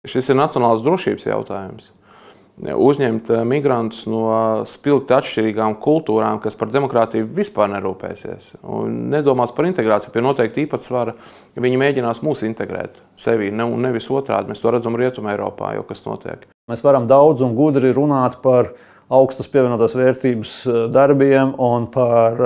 Šis ir nacionālās drošības jautājums. Uzņemt migrantus no spilgti atšķirīgām kultūrām, kas par demokrātiju vispār nerūpēsies un nedomās par integrāciju pie noteikta īpatsvara, viņi mēģinās mūs integrēt sevī, nevis otrādi. Mēs to redzam Rietumē Eiropā, jau kas notiek. Mēs varam daudz un gudri runāt par augstas pievienotās vērtības darbiem un par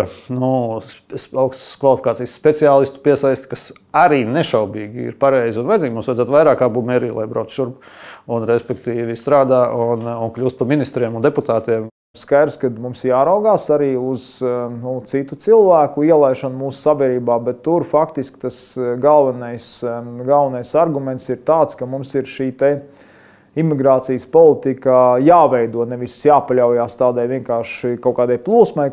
augstas kvalifikācijas speciālistu piesaisti, kas arī nešaubīgi ir pareizi un vajadzīgi. Mums vajadzētu vairāk kā Bumērī, lai brauc šurp un respektīvi strādā un kļūst par ministriem un deputātiem. Skaidrs, ka mums jāraugās arī uz citu cilvēku ielaišanu mūsu sabiedrībā, bet tur faktiski tas galvenais arguments ir tāds, ka mums ir šī imigrācijas politika jāveido, nevis jāpaļaujās tādai vienkārši kaut kādai plūsmai.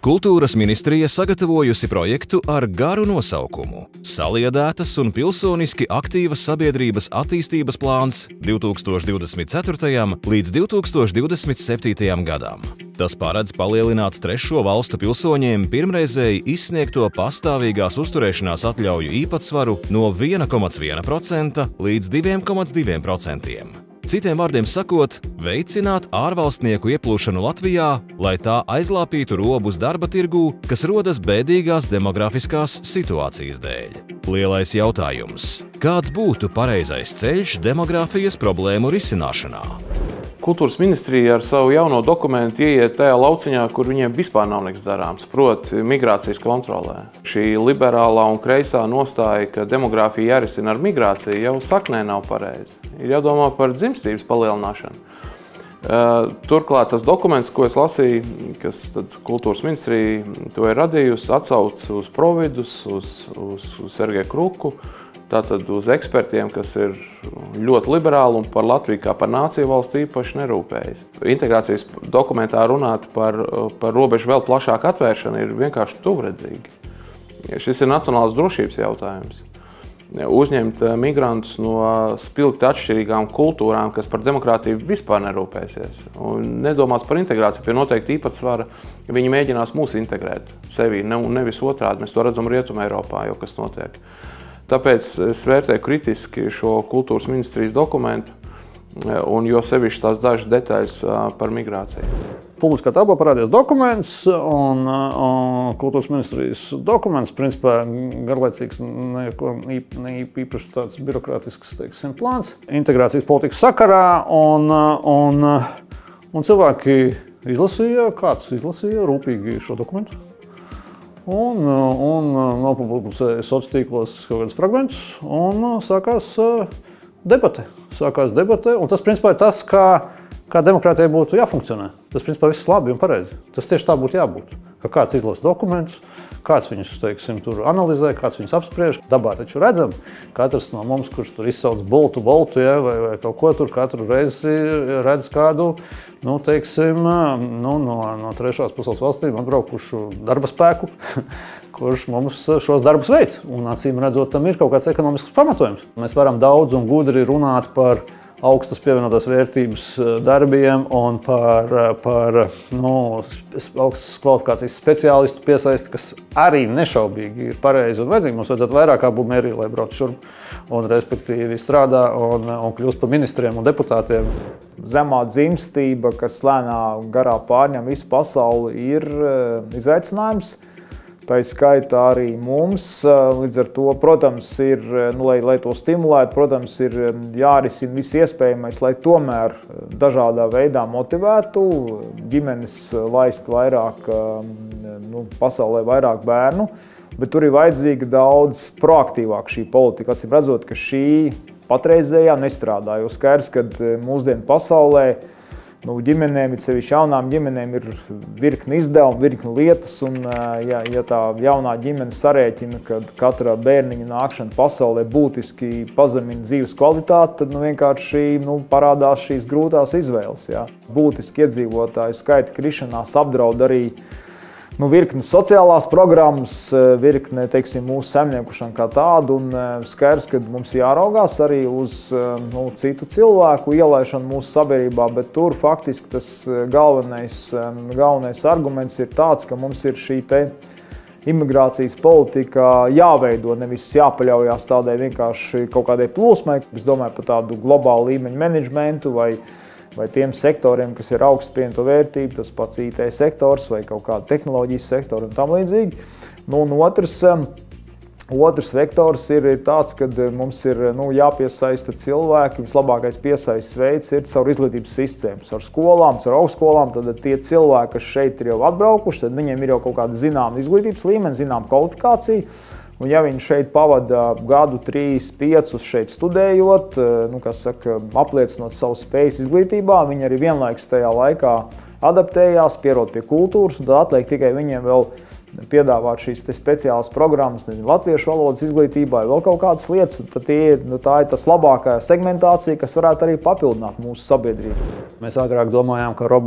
Kultūras ministrija sagatavojusi projektu ar garu nosaukumu Saliedētas un pilsoniski aktīvas sabiedrības attīstības plāns 2024. līdz 2027. gadam. Tas paredz palielināt trešo valstu pilsoņiem pirmreizēji izsniegto pastāvīgās uzturēšanās atļauju īpatsvaru no 1,1% līdz 2,2%. Citiem vārdiem sakot, veicināt ārvalstnieku ieplūšanu Latvijā, lai tā aizlāpītu robus darba tirgū, kas rodas bēdīgās demografiskās situācijas dēļ. Lielais jautājums – kāds būtu pareizais ceļš demografijas problēmu risināšanā? Kultūras ministrija ar savu jauno dokumentu ieiet tajā lauciņā, kur viņiem vispār nav nekas darāms, proti migrācijas kontrolē. Šī liberālā un kreisā nostāja, ka demogrāfija jārisina ar migrāciju, jau saknē nav pareizi. Ir jādomā par dzimstības palielināšanu. Turklāt tas dokuments, ko es lasīju, kas tad kultūras ministrija to ir radījusi, atsauc uz Providus, uz Sergeju Kruku, tātad uz ekspertiem, kas ir ļoti liberāli un par Latviju kā par nāciju valsti īpaši nerūpējas. Integrācijas dokumentā runāt par robežu vēl plašāku atvēršanu ir vienkārši tuvredzīgi. Šis ir nacionālās drošības jautājums. Uzņemt migrantus no spilgti atšķirīgām kultūrām, kas par demokrātiju vispār nerūpēsies un nedomās par integrāciju pie noteikta īpatsvara, viņi mēģinās mūs integrēt sevī, nevis otrādi. Mēs to redzam Rietumē Eiropā, jau kas notiek. Tāpēc es vērtēju kritiski šo kultūras ministrijas dokumentu, un jo sevišķi tās dažas detaļas par migrāciju. Publiskā telpā parādījās dokuments, un kultūras ministrijas dokuments, principā garlaicīgs, ne īpaši tāds birokrātisks, teiksim, plāns, integrācijas politikas sakarā, un cilvēki izlasīja, kāds izlasīja rūpīgi šo dokumentu. Un nopublicēja sociālos tīklos kaut kādus fragmentus, un sākās debate. Un tas, principā, ir tas, kā demokrātijai būtu jāfunkcionē. Tas, principā, viss labi un pareizi. Tas tieši tā būtu jābūt. Ka kāds izlasa dokumentus, kāds viņus, teiksim, tur analizē, kāds viņus apspriež. Dabā taču redzam, katrs no mums, kurš tur izsauc boltu, ja, vai kaut ko tur, katru reizi redz kādu, teiksim, no trešās pasaules valstīm atbraukušu darba spēku, kurš mums šos darbus veic. Un acīm redzot, tam ir kaut kāds ekonomisks pamatojums. Mēs varam daudz un gudri runāt par augstas pievienotās vērtības darbiem un par augstas kvalifikācijas speciālistu piesaisti, kas arī nešaubīgi ir pareizi un vajadzīgi. Mums vajadzētu vairāk kā Bumērī, lai brauc šurp un respektīvi strādā un kļūst par ministriem un deputātiem. Zemā dzimstība, kas lēnā garā pārņem visu pasauli, ir izaicinājums. Tā ir skaitā arī mums. Līdz ar to, protams, ir, lai to stimulētu, protams, ir jārisina viss iespējamais, lai tomēr dažādā veidā motivētu ģimenes laist vairāk, pasaulē vairāk bērnu, bet tur ir vajadzīga daudz proaktīvāk šī politika. Acīm redzot, ka šī patreizējā nestrādā, jo skaidrs, ka mūsdienu pasaulē ģimenēm, it sevišķi jaunām ģimenēm, ir virkni izdevumu, virkni lietas, un ja tā jaunā ģimene sarēķina, ka katra bērniņa nākšana pasaulē būtiski pazemina dzīves kvalitāti, tad vienkārši parādās šīs grūtās izvēles. Jā. Būtiski iedzīvotāju skaita krišanās apdraud arī virkni sociālās programmas, virkne, teiksim, mūsu saimniekušana kā tādu, un skaidrs, ka mums jāraugās arī uz citu cilvēku ielaišanu mūsu sabiedrībā, bet tur faktiski tas galvenais arguments ir tāds, ka mums ir šī imigrācijas politika jāveido, nevis jāpaļaujās tādai vienkārši kaut kādai plūsmai. Es domāju par tādu globālu līmeņu menedžmentu vai tiem sektoriem, kas ir augsts pievienoto vērtību, tas pats IT sektors vai kaut kāda tehnoloģijas sektora un tam līdzīgi. Nu, un otrs vektors ir tāds, ka mums ir jāpiesaista cilvēki. Vislabākais piesaistes veids ir caur izglītības sistēmu, caur skolām, caur augstskolām. Tad tie cilvēki, kas šeit ir jau atbraukuši, tad viņiem ir jau kaut kāda zināma izglītības līmeņa, zināma kvalifikācija. Un ja viņi šeit pavada gadu, 3, 5 šeit studējot, apliecinot savu spējas izglītībā, viņi arī vienlaikus tajā laikā adaptējās, pierod pie kultūras, un tad atliek tikai viņiem vēl piedāvāt šīs speciālas programmas, latviešu valodas izglītībā, vēl kaut kādas lietas. Tad tā ir tas labākā segmentācija, kas varētu arī papildināt mūsu sabiedrību. Mēs agrāk domājām, ka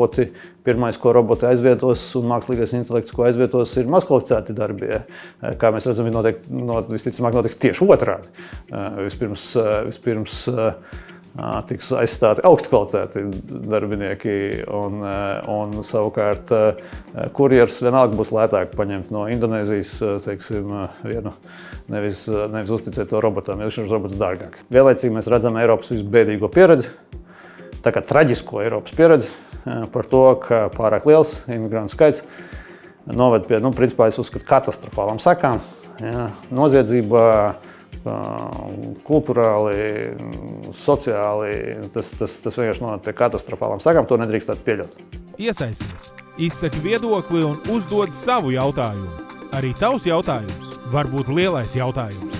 pirmais, ko roboti aizvietos un mākslīgais intelekts, ko aizvietos, ir mazkvalificēti darbi. Kā mēs redzam, visticamāk notiks tieši otrādi. Vispirms tiks aizstāti augsti kvalificēti darbinieki un savukārt kurjers vienalga būs lētāk paņemt no Indonēzijas, teiksim, vienu, nevis uzticēt to robotam, jo šis robots dārgāks. Vienlaicīgi mēs redzam Eiropas visbēdīgo pieredzi, tā kā traģisko Eiropas pieredzi par to, ka pārāk liels imigrantu skaits noved pie, principā es uzskatu, katastrofālām sekām, noziedzība, kulturāli, sociāli, tas vienkārši noved pie katastrofālām sekām, to nedrīkstētu pieļaut. Iesaisties, izsaki viedokli un uzdod savu jautājumu. Arī tavs jautājums var būt lielais jautājums.